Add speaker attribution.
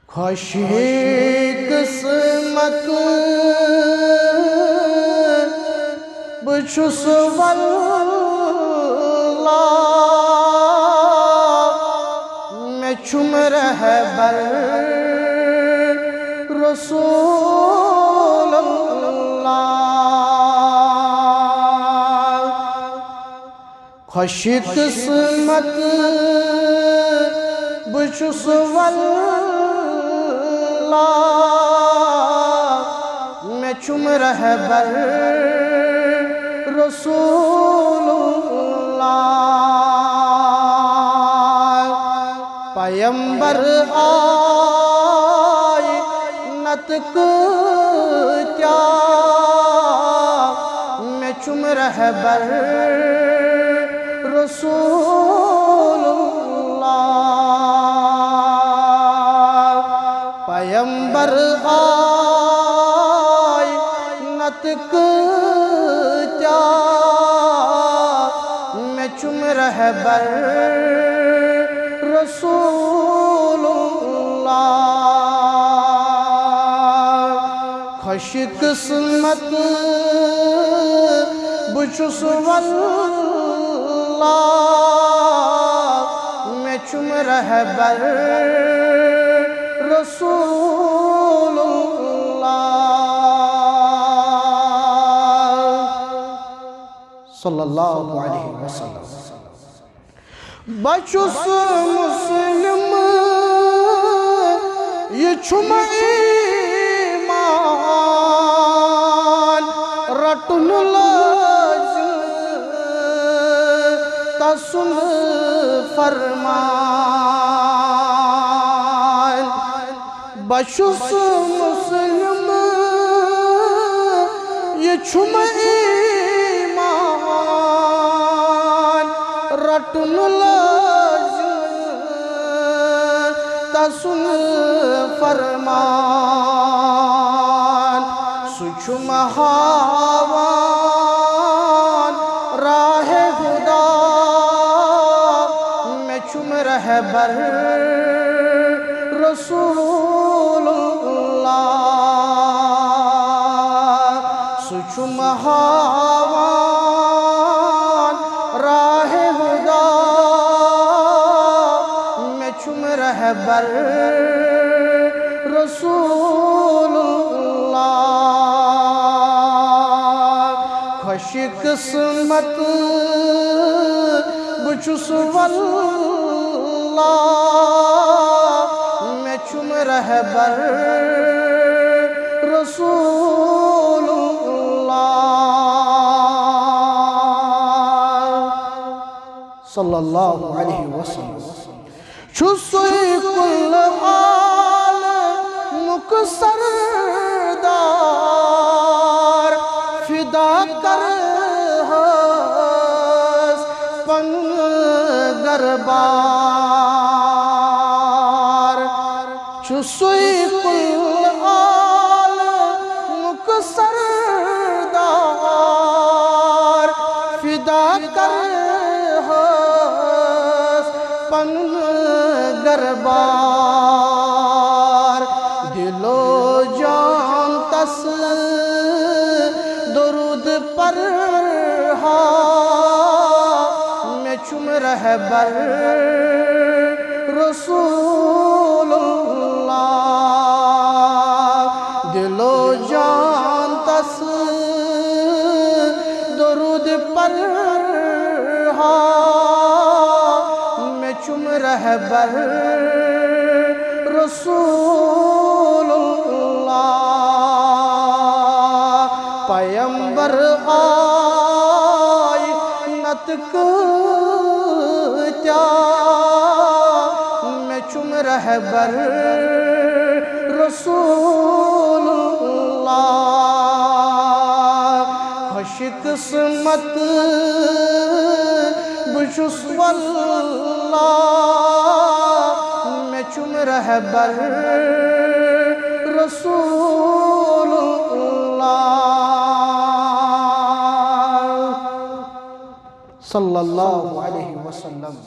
Speaker 1: خوشی قسمت بچھس واللہ میں چھم رہبر رسول اللہ خوشی قسمت بچھس واللہ میں چھم رہبر رسول اللہ پیمبر آئی نتک کیا میں چھم رہبر رسول اللہ پیمبر آئی نتک کیا میں چھم رہبر رسول اللہ خوش قسمت بچھس واللہ میں چھم رہبر رسول اللہ صلی اللہ علیہ وسلم بچھس مسلم یہ چھم ایمان رٹن لج تسن فرمان بچھس مسلم یہ چھم ایمان رٹن لج تسن فرمان سچم ہاوان راہ خدا میں چھم رہبر رسول اللہ سچم ہاوان راہ خدا میں چھم رہبر رسول اللہ خوش قسمت بچھس واللہ میں چھم رہبر رسول اللہ صلی اللہ علیہ وسلم چھسوئی کل آل مکسر دار فدا کر ہس پن گربار چھسوئی کل آل مکسر دار فدا کر ہس پن گربار دل و جان تس درود پر میں چھم رہبر رسول اللہ دل و جان تس درود پر میں چھم رہبر رسول اللہ پیمبر آئی نتک کیا میں چھم رہبر رسول اللہ خوش قسمت بچھس واللہ میں چھم رہبر رسول اللہ صلی اللہ علیہ وسلم